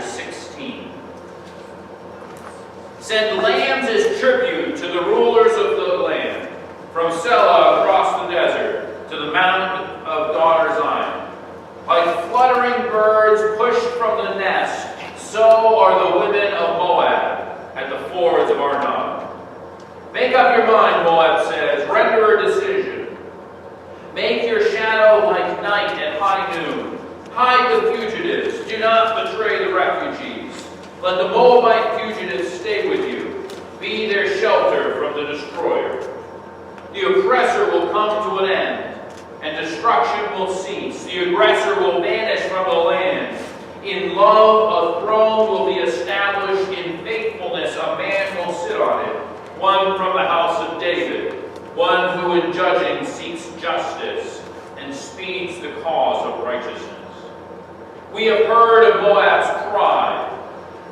16. Send lambs as tribute to the rulers of the land, from Selah across the desert to the mountain of daughter Zion. Like fluttering birds pushed from the nest, so are the women of Moab at the fords of Arnon. Make up your mind, Moab says, render a decision. Make your shadow like night at high noon. Hide the fugitives, do not betray the refugees. Let the Moabite fugitives stay with you. Be their shelter from the destroyer. The oppressor will come to an end, and destruction will cease. The aggressor will vanish from the land. In love, a throne will be established. In faithfulness, a man will sit on it. One from the house of David, one who in judging seeks justice and speeds the cause of righteousness. We have heard of Moab's pride.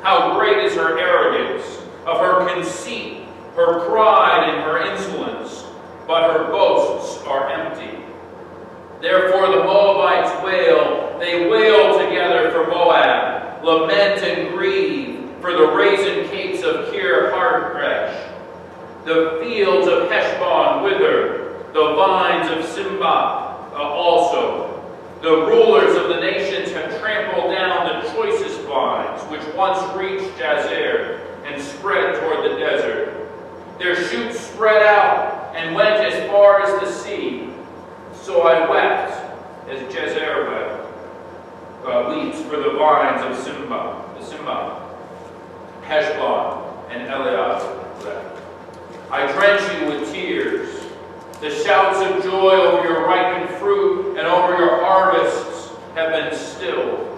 How great is her arrogance, of her conceit, her pride and her insolence, but her boasts are empty. Therefore the Moabites wail, they wail together for Moab, lament and grieve for the raisin cakes of Kir-Haresh. The fields of Heshbon wither, the vines of Simba also. The rulers of the nations have trampled down the choicest vines, which once reached Jazer and spread toward the desert. Their shoots spread out and went as far as the sea. So I wept as Jazer weeps for the vines of Simba, Heshbon, and Eleazar. I drench you with tears. The shouts of joy over your ripened fruit and over your harvests have been stilled.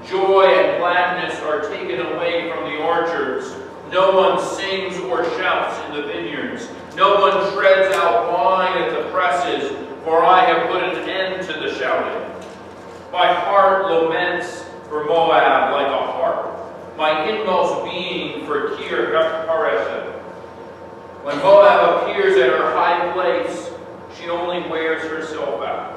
Joy and gladness are taken away from the orchards. No one sings or shouts in the vineyards. No one treads out wine at the presses, for I have put an end to the shouting. My heart laments for Moab like a harp, my inmost being for Kir-Haresh. When Moab appears at her high place, she only wears herself out.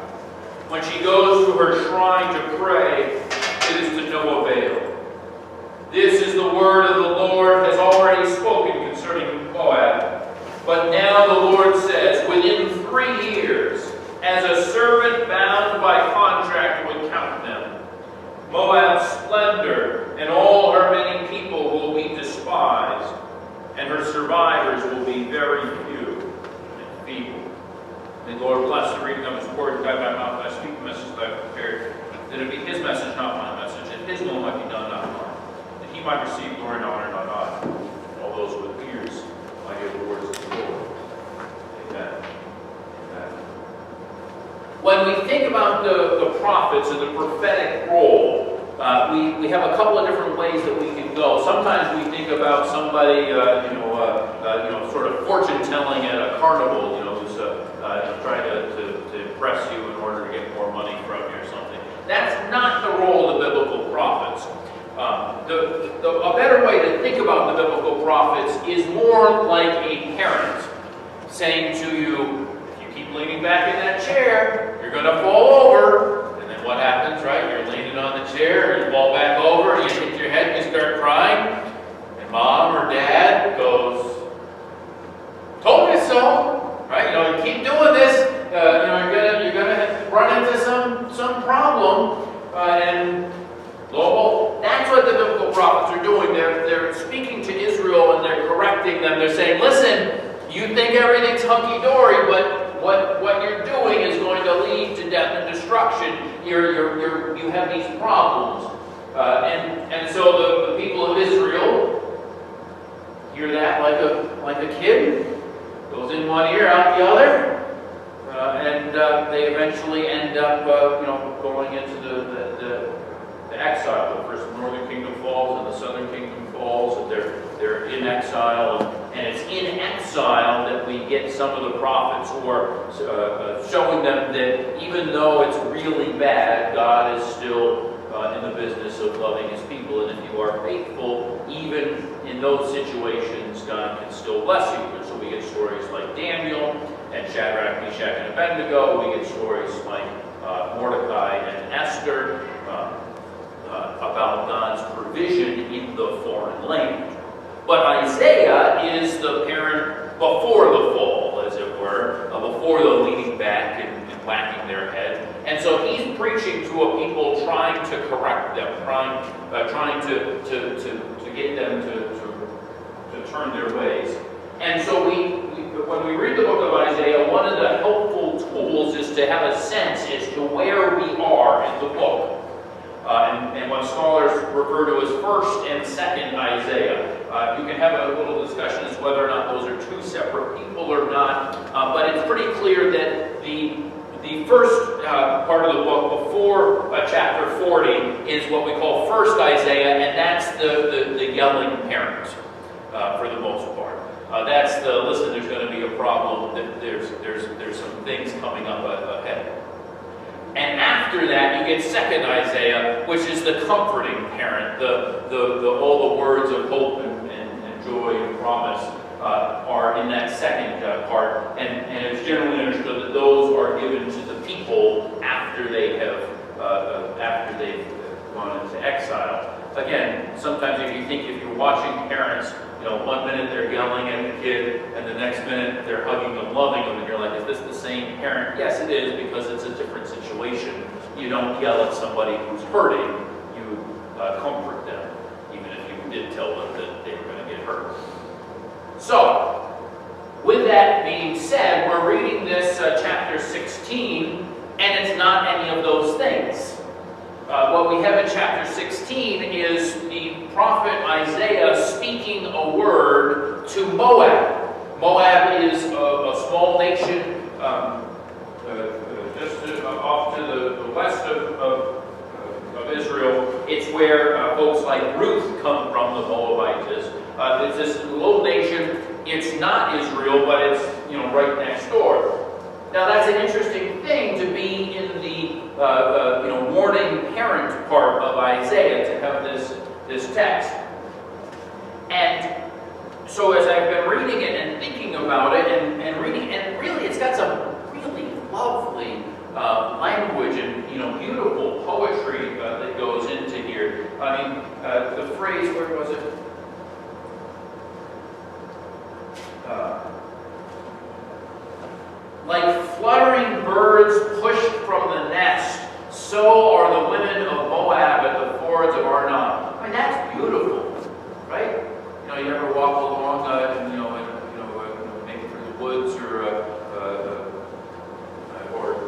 When she goes to her shrine to pray, it is to no avail. This is the word of the Lord has already spoken concerning Moab. But now the Lord says, within 3 years, as a servant bound by contract would count them, Moab's splendor and all her many people will be despised, and her survivors will be very few and feeble. May the Lord bless the reading of his word and guide my mouth. I speak the message that I prepared, that it be his message, not my message, and his will might be done, not mine, that he might receive glory and honor, not I. And all those with ears might hear the words of the Lord. Amen. Amen. When we think about the prophets and the prophetic role, we have a couple of different ways that we can go. Sometimes we think about somebody, sort of fortune telling at a carnival, who's trying to impress you in order to get more money from you or something. That's not the role of the biblical prophets. A better way to think about the biblical prophets is more like a parent saying to you, if you keep leaning back in that chair, you're going to fall over. And then what happens, right? You're leaning on the chair, and you fall back over, and you hit your head and you start crying. And mom or dad goes, told you so. Right? You keep doing this, you're gonna run into some problem, and that's what the biblical prophets are doing. They're speaking to Israel and they're correcting them. They're saying, listen, you think everything's hunky-dory, but what you're doing is going to lead to death and destruction. You have these problems, and so the people of Israel hear that like a kid. Goes in one ear, out the other, and they eventually end up, going into the exile. The first northern kingdom falls, and the southern kingdom falls, and they're in exile. And it's in exile that we get some of the prophets who are showing them that even though it's really bad, God is still in the business of loving his people. And if you are faithful, even in those situations, God can still bless you. And so we get stories like Daniel and Shadrach, Meshach, and Abednego. We get stories like Mordecai and Esther about God's provision in the foreign land. But Isaiah is the parent before the fall, as it were, before the leaning back and whacking their head. And so he's preaching to a people trying to correct them, trying to get them to turn their ways. And so when we read the book of Isaiah, one of the helpful tools is to have a sense as to where we are in the book. And what scholars refer to as first and second Isaiah. You can have a little discussion as to whether or not those are two separate people or not. But it's pretty clear that the first part of the book, before chapter 40, is what we call first Isaiah, and that's the yelling parent for the most part. That's the, listen, there's going to be a problem, there's some things coming up ahead. And after that, you get second Isaiah, which is the comforting parent. All the words of hope and joy and promise are in that second part. And it's generally understood that those are given to the people after they've gone into exile. Again, sometimes if you're watching parents, one minute they're yelling at the kid, and the next minute they're hugging them, loving them, and you're like, is this the same parent? Yes, it is, because it's a different situation. You don't yell at somebody who's hurting. You comfort them, even if you did tell them that they were going to get hurt. So, with that being said, we're reading this chapter 16, and it's not any of those things. What we have in chapter 16 is the prophet Isaiah speaking a word to Moab. Moab is a small nation just off to the west of Israel. It's where folks like Ruth come from, the Moabites. It's this little nation. It's not Israel, but it's right next door. Now that's an interesting thing to be in the warning parent part of Isaiah, to have this text. And so as I've been reading it and thinking about it and reading, and really it's got some really lovely language and beautiful poetry that goes into here. I mean, the phrase, where was it? Like fluttering birds pushed from the nest, so are the women of Moab at the fords of Arnon. I mean, that's beautiful, right? You ever walk along, maybe through the woods or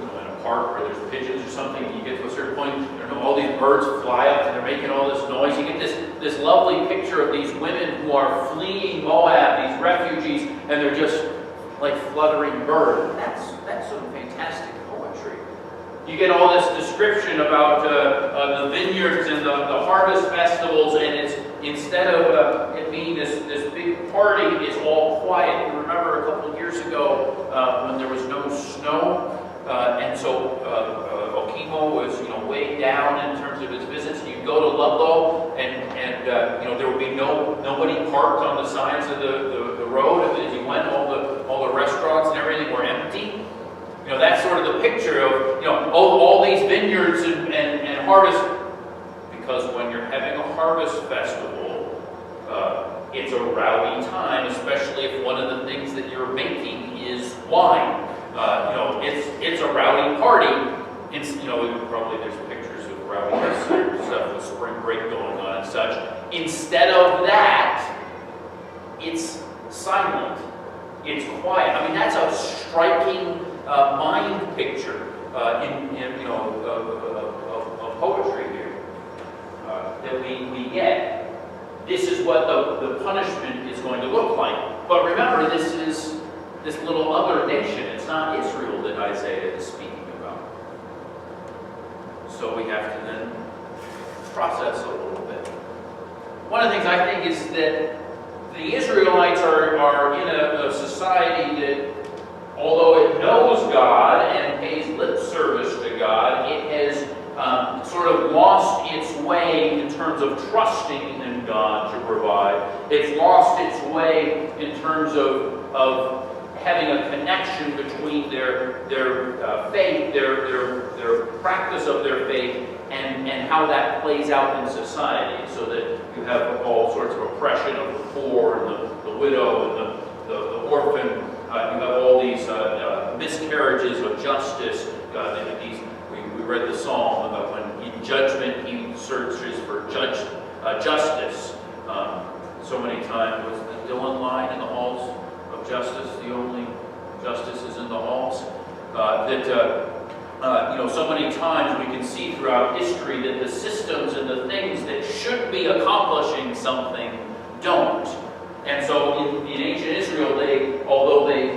in a park where there's pigeons or something, and you get to a certain point, all these birds fly up and they're making all this noise. You get this lovely picture of these women who are fleeing Moab, these refugees, and they're just like fluttering birds. That's some fantastic poetry. You get all this description about the vineyards and the harvest festivals, and it's instead of it being this big party, it's all quiet. You remember a couple of years ago when there was no snow, and so Okemo was way down in terms of his visits. You'd go to Ludlow, and there would be nobody parked on the sides of the road, and as you went, all the restaurants and everything were empty. That's sort of the picture of all these vineyards and harvest. Because when you're having a harvest festival, it's a rowdy time, especially if one of the things that you're making is wine. It's a rowdy party. Probably there's pictures of rowdiness and stuff with spring break going on and such. Instead of that, it's silent. It's quiet. I mean, that's a striking mind picture of poetry here that we get. This is what the punishment is going to look like. But remember, this is this little other nation. It's not Israel that Isaiah is speaking about. So we have to then process a little bit. One of the things I think is that the Israelites are in a society that, although it knows God and pays lip service to God, it has sort of lost its way in terms of trusting in God to provide. It's lost its way in terms of having a connection between their faith, their practice of their faith, and how that plays out in society, so that you have all sorts of oppression of the poor and the widow and the orphan. You have all these miscarriages of justice. We read the psalm about when in judgment he searches for justice. So many times was the Dylan line in the halls of justice, the only justice is in the halls. So many times we can see throughout history that the systems and the things that should be accomplishing something don't. And so in ancient Israel, although they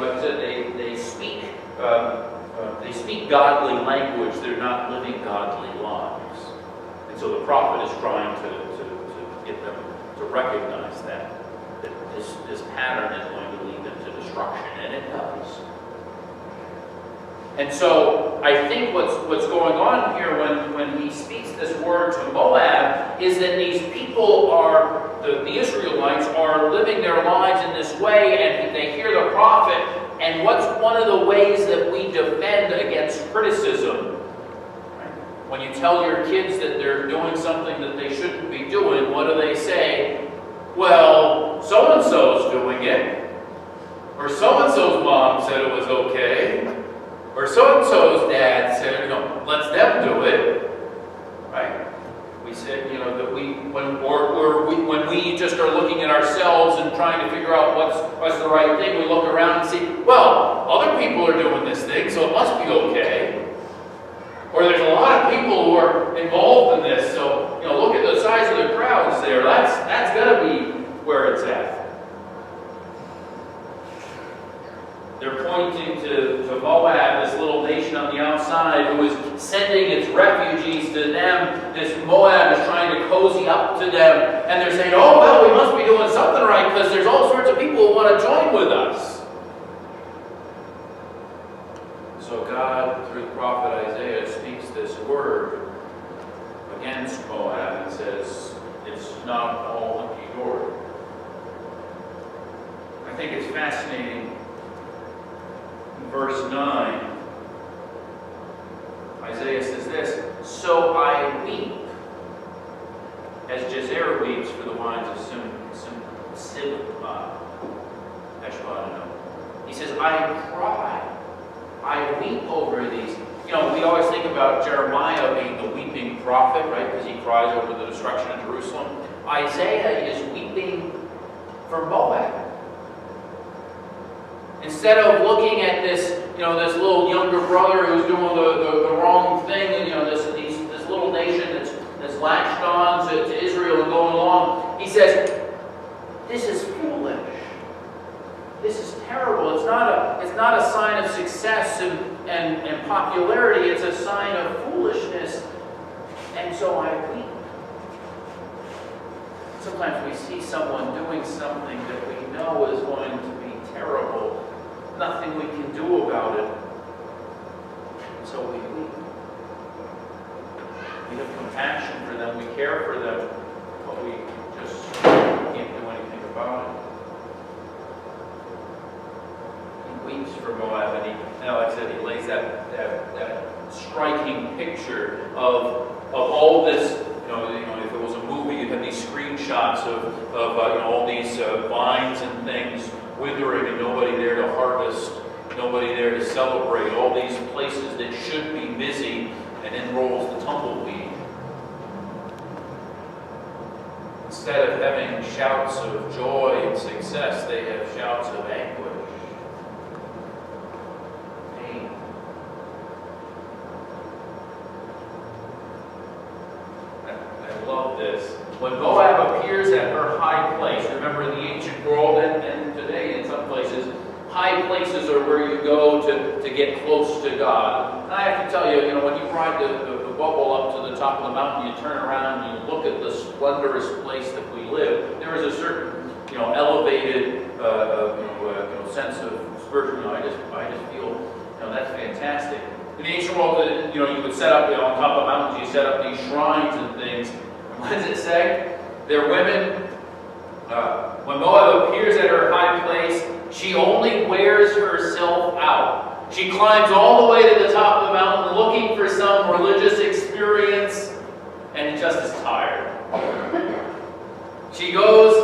speak godly language, they're not living godly lives. And so the prophet is trying to get them to recognize that this pattern is going to lead them to destruction, and it does. And so I think what's going on here when he speaks this word to Moab is that these people the Israelites are living their lives in this way, and they hear the prophet, and what's one of the ways that we defend against criticism? When you tell your kids that they're doing something that they shouldn't be doing, what do they say? Well, so-and-so's doing it, or so-and-so's mom said it was okay, or so-and-so's dad said, let's them do it, right? We said, that when we just are looking at ourselves and trying to figure out what's the right thing, we look around and see, well, other people are doing this thing, so it must be okay. Or there's a lot of people who are involved in this, so look at the size of the crowds there. That's got to be where it's at. They're pointing to Moab, this little nation on the outside, who is sending its refugees to them. This Moab is trying to cozy up to them. And they're saying, oh, well, we must be doing something right because there's all sorts of people who want to join with us. So God, through the prophet Isaiah, speaks this word against Moab and says, it's not all hunky-dory. I think it's fascinating. Verse 9, Isaiah says this, so I weep, as Jazer weeps for the wines of Heshbon. He says, I cry, I weep over these. We always think about Jeremiah being the weeping prophet, right? Because he cries over the destruction of Jerusalem. Isaiah is weeping for Moab. Instead of looking at this, this little younger brother who's doing the wrong thing, and this little nation that's latched on to Israel and going along, he says, this is foolish. This is terrible. It's not a sign of success and popularity. It's a sign of foolishness. And so I weep. Sometimes we see someone doing something that we know is going to be terrible. Nothing we can do about it. And so we weep. We have compassion for them, we care for them, but we just can't do anything about it. He weeps for Moab, and like I said, he lays that striking picture of all this. If it was a movie, you'd have these screenshots of all these vines and things withering and nobody there to harvest, nobody there to celebrate, all these places that should be busy, and in rolls the tumbleweed. Instead of having shouts of joy and success, they have shouts of anguish, pain. I love this. When Moab appears at her high place, remember in the ancient world and today in some places, high places are where you go to get close to God. And I have to tell you, when you ride the bubble up to the top of the mountain, you turn around and you look at the splendorous place that we live, there is a certain, elevated, sense of spiritual. I just feel, that's fantastic. In the ancient world, you would set up, on top of mountains, you set up these shrines and things. What does it say? They're women. When Moab appears at her high place, she only wears herself out. She climbs all the way to the top of the mountain looking for some religious experience, and just is tired. She goes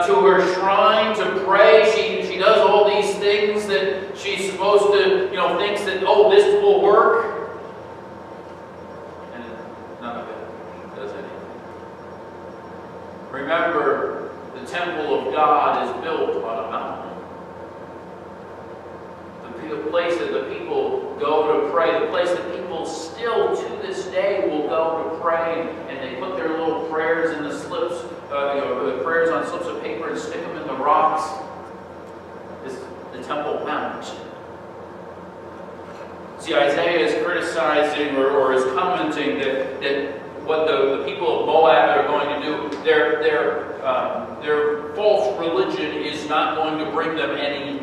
to her shrine to pray. She does all these things that she's supposed to, thinks that, oh, this will work. And none of it does anything. Remember, the temple of God is built on a mountain. The place that the people go to pray, the place that people still to this day will go to pray, and they put their little prayers in the slips, the prayers on slips of paper and stick them in the rocks, is the Temple Mount. See, Isaiah is criticizing or is commenting that what the people of Moab are going to do, their false religion is not going to bring them any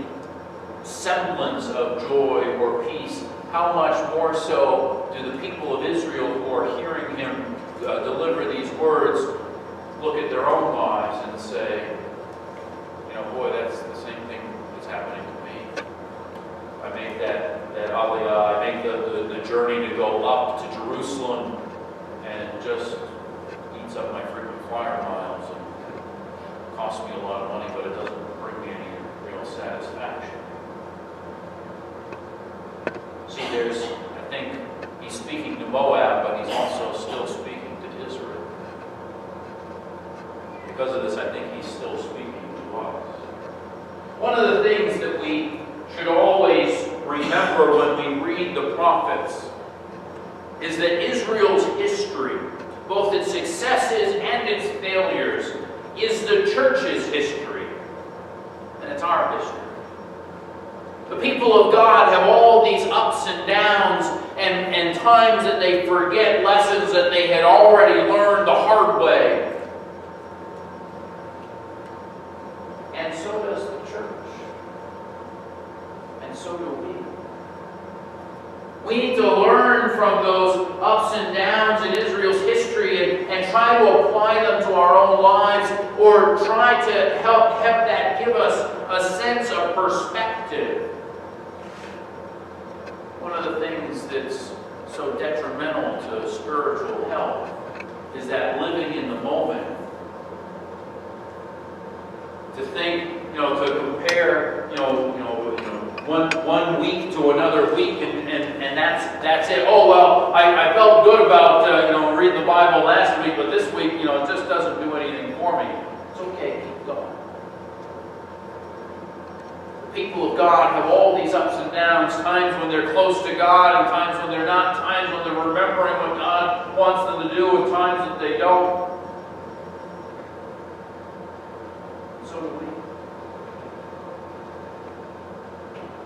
semblance of joy or peace. How much more so do the people of Israel who are hearing him deliver these words look at their own lives and say, boy, that's the same thing that's happening to me. I make that aliyah, I make the journey to go up to Jerusalem, and it just eats up my frequent flyer miles and costs me a lot of money, but it doesn't bring me any real satisfaction. See, I think he's speaking to Moab, but he's also still speaking to Israel. Because of this, I think he's still speaking to us. One of the things that we should always remember when we read the prophets is that Israel's history, both its successes and its failures, is the church's history, and it's our history. The people of God have all these ups and downs and times that they forget lessons that they had already learned the hard way. And so does the church. And so do we. We need to learn from those ups and downs in Israel's history and try to apply them to our own lives, or try to help that give us a sense of perspective. One of the things that's so detrimental to spiritual health is that living in the moment. To think, to compare, one week to another week, and that's it. Oh well, I felt good about reading the Bible last week, but this week, it just doesn't do anything for me. It's okay, keep going. People of God have all these ups and downs, times when they're close to God and times when they're not, times when they're remembering what God wants them to do and times that they don't. So do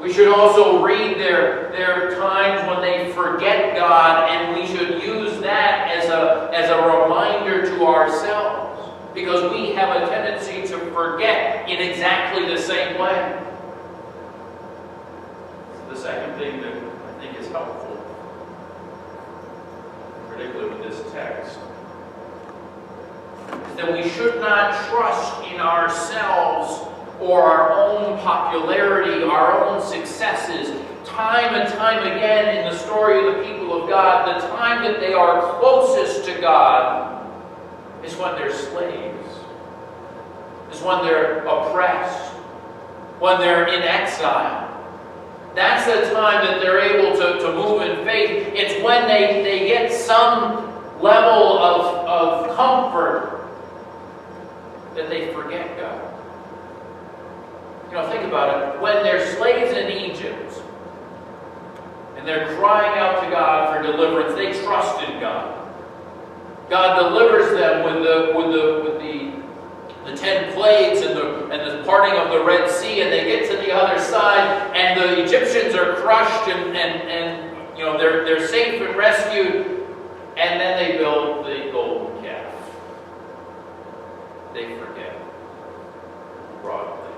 we. We should also read their times when they forget God, and we should use that as a reminder to ourselves, because we have a tendency to forget in exactly the same way. The second thing that I think is helpful, particularly with this text, is that we should not trust in ourselves or our own popularity, our own successes. Time and time again in the story of the people of God, the time that they are closest to God is when they're slaves, is when they're oppressed, when they're in exile. That's the time that they're able to move in faith. It's when they get some level of comfort that they forget God. Think about it. When they're slaves in Egypt and they're crying out to God for deliverance, they trust in God. God delivers them with the 10 plagues and the parting of the Red Sea, and they get to the other side, and the Egyptians are crushed, and they're safe and rescued, and then they build the golden calf. They forget who brought them there.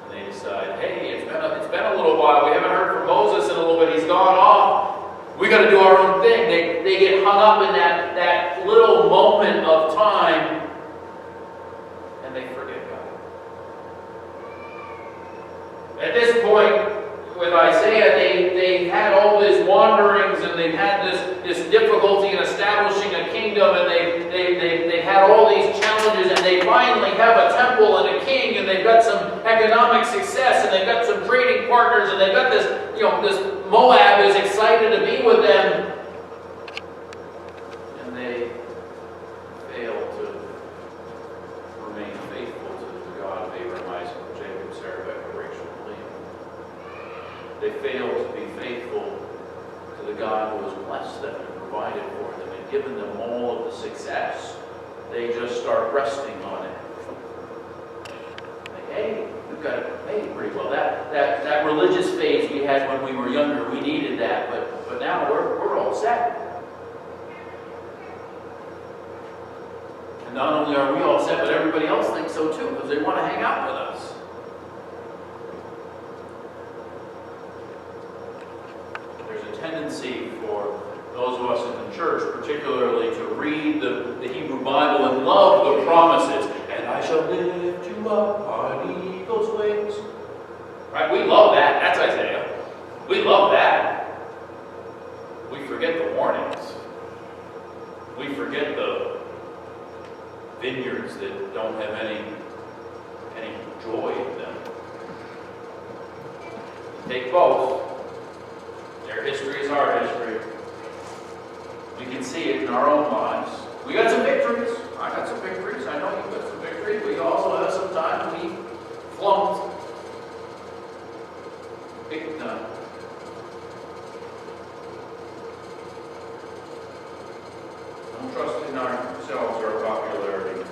And they decide, hey, it's been a little while. We haven't heard from Moses in a little bit. He's gone off. We got to do our own thing. They get hung up in that little moment of time, and they forget God. At this point, with Isaiah, they've had all these wanderings, and they've had this difficulty in establishing had all these challenges, and they finally have a temple and a king, and they've got some economic success, and they've got some trading partners, and they've got this, this Moab is excited to be with them. And they fail to remain faithful to the God of Abraham, Isaac, Jacob, Sarah, Rebekah, Rachel, and Leah. They fail to be faithful to the God who has blessed them and provided for them and given them all of the success. They just start resting on it. Like, hey, we've got it made pretty well. That religious phase we had when we were younger, we needed that, but now we're all set. And not only are we all set, but everybody else thinks so too, because they want to hang out with us. There's a tendency for those of us in the church, particularly, to read the Hebrew Bible and love the promises. And I shall lift you up on eagle's wings. Right? We love that. That's Isaiah. We love that. We forget the warnings. We forget the vineyards that don't have any joy in them. Take both. Their history is our history. We can see it in our own lives. We got some victories. I got some victories. I know you've got some victories. We also have some times we flunked big time. Don't trust in ourselves or our popularity.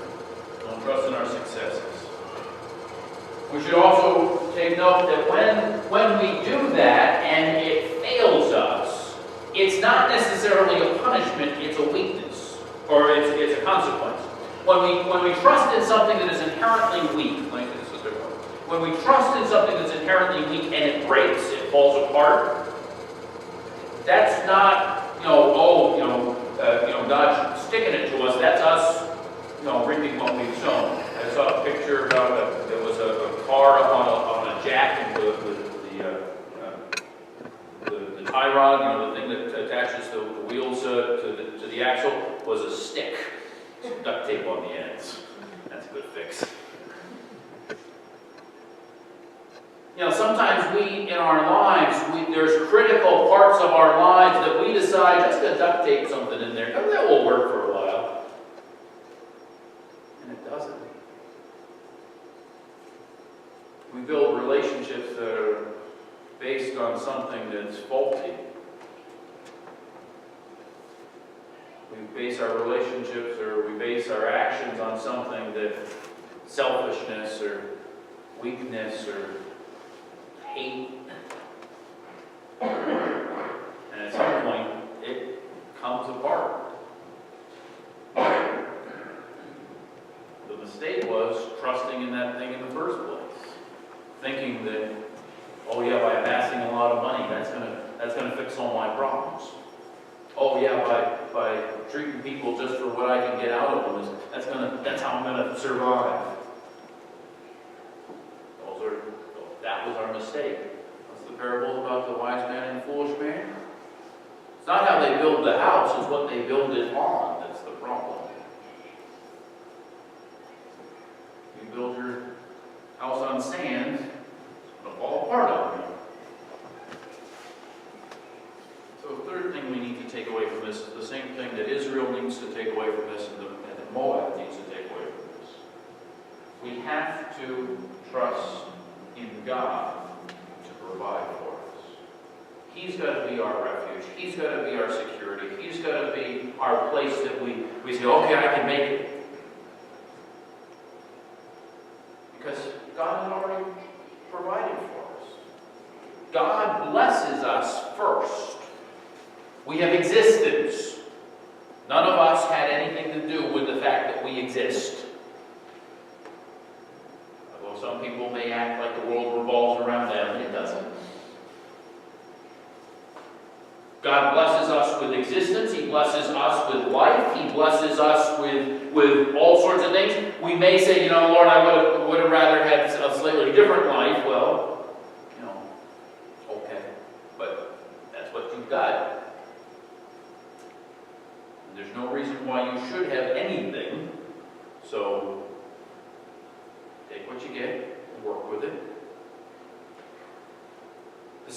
Don't trust in our successes. We should also take note that when we do that and it fails us, it's not necessarily a punishment, it's a weakness, or it's a consequence. When we trust in something that is inherently weak, like this is when we trust in something that's inherently weak and it breaks, it falls apart, that's not, God sticking it to us. That's us, reaping what we've sown. I saw a picture about there was a car up on a jack, and the tie rod, the thing that attaches the wheels to the axle, was a stick. Some duct tape on the ends. That's a good fix. Sometimes we, in our lives, there's critical parts of our lives that we decide just to duct tape something in there. That will work for a while. And it doesn't. We build relationships that are based on something that's faulty. We base our relationships or we base our actions on something that selfishness or weakness or hate. And at some point, it comes apart. The mistake was trusting in that thing in the first place. Thinking that, oh yeah, by amassing a lot of money, that's gonna fix all my problems. Oh yeah, by treating people just for what I can get out of them, that's how I'm gonna survive. That was our mistake. What's the parable about the wise man and the foolish man? It's not how they build the house, it's what they build it on that's the problem. You build your house on sand, it's going to fall apart on you. So the third thing we need to take away from this is the same thing that Israel needs to take away from this and that Moab needs to take away from this. We have to trust in God to provide for us. He's got to be our refuge. He's got to be our security. He's got to be our place that we say, okay, I can make it. Because God has already provided for us. God blesses us first. We have existence. None of us had anything to do with the fact that we exist. Although some people may act like the world revolves around them, it doesn't. God blesses us with existence. He blesses us with life. He blesses us with all sorts of things. We may say, Lord, I would have rather had a slightly different life. Well, okay. But that's what you've got. And there's no reason why you should have anything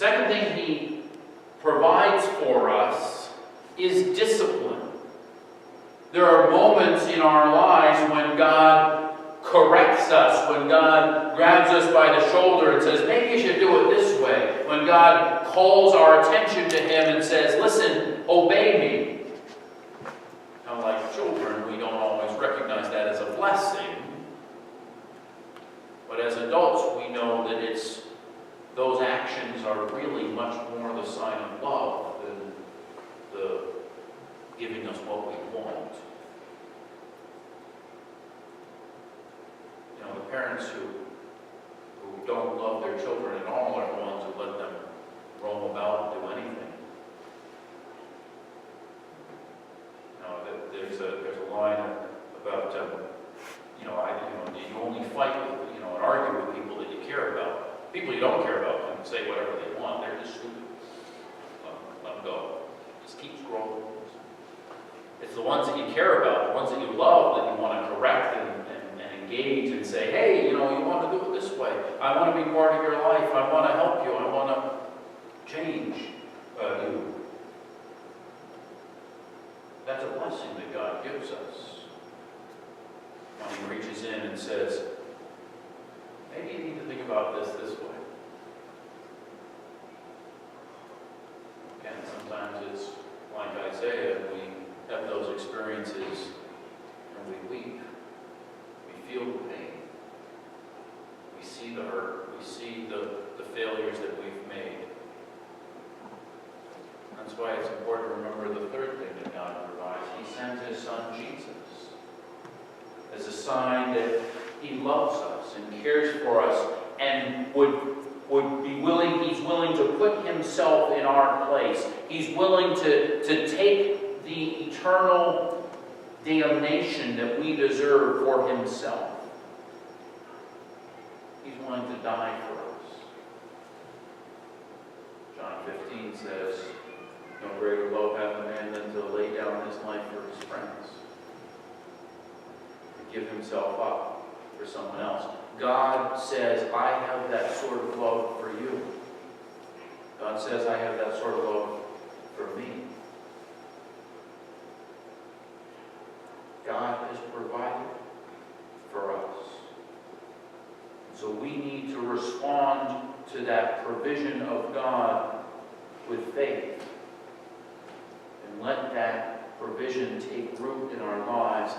second thing he provides for us is discipline. There are moments in our lives when God corrects us, when God grabs us by the shoulder and says, maybe you should do it this way. When God calls our attention to Him and says, listen, obey me. Now, like children, we don't always recognize that as a blessing. But as adults, we know that those actions are really much more the sign of love than the giving us what we want. You know, the parents who don't love their children at all are the ones who let them roam about and do anything. You know, there's a line about you only fight with, and argue with people that you care about. People you don't care about can say whatever they want. They're just stupid. Let them go. Just keep scrolling. It's the ones that you care about, the ones that you love, that you want to correct and engage and say, hey, you want to do it this way. I want to be part of your life. I want to help you. I want to change you. That's a blessing that God gives us. When He reaches in and says, maybe you need to think about this way. And sometimes it's like Isaiah, we have those experiences and we weep. We feel the pain. We see the hurt. We see the failures that we've made. That's why it's important to remember the third thing that God provides. He sent His Son Jesus as a sign that He loves us and cares for us and would be willing, He's willing to put Himself in our place. He's willing to take the eternal damnation that we deserve for Himself. He's willing to die for us. John 15 says, no greater love hath a man than to lay down his life for his friends. To give himself up for someone else. God says, I have that sort of love for you. God says, I have that sort of love for me. God has provided for us. So we need to respond to that provision of God with faith. And let that provision take root in our lives